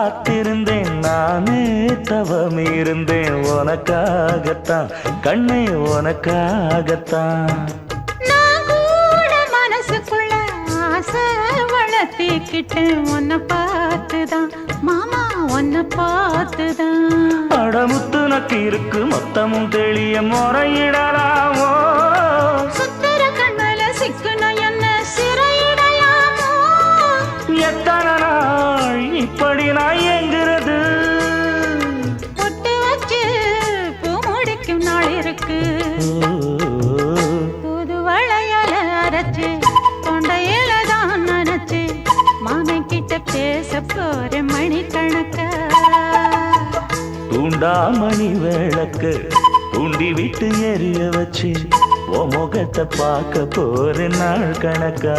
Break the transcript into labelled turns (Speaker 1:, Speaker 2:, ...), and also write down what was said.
Speaker 1: காத்திருந்தேன் நானே தவம் இருந்தேன் உனக்காகத்தான் கண்ணே உனக்காகத்தான்
Speaker 2: நான் கூட மனசுக்குள்ள ஆசை வளர்த்திக்கிட்டேன் உன்னை பார்த்துதான் மாமா உன்னை பார்த்துதான்
Speaker 1: அடமுத்து நக்கு இருக்கு மொத்தமும் தெளிய முறையிடலாமோ
Speaker 2: சுத்தர கண்மல சிக்குன என்ன சிறையிடலாமோ
Speaker 1: எத்தனை நாள் இப்படி நான் எங்கிறது
Speaker 2: பொட்டு வச்சு பூ முடிக்கும் நாள் இருக்கு புது வளையல அரைச்சு தொண்டையில தான் நினைச்சு மாமன் கிட்ட பேச போற மணிக்கணக்க
Speaker 1: தூண்டாமணி விளக்கு தூண்டி விட்டு எரிய வச்சு உன் முகத்தை பார்க்க போற நாள் கணக்கா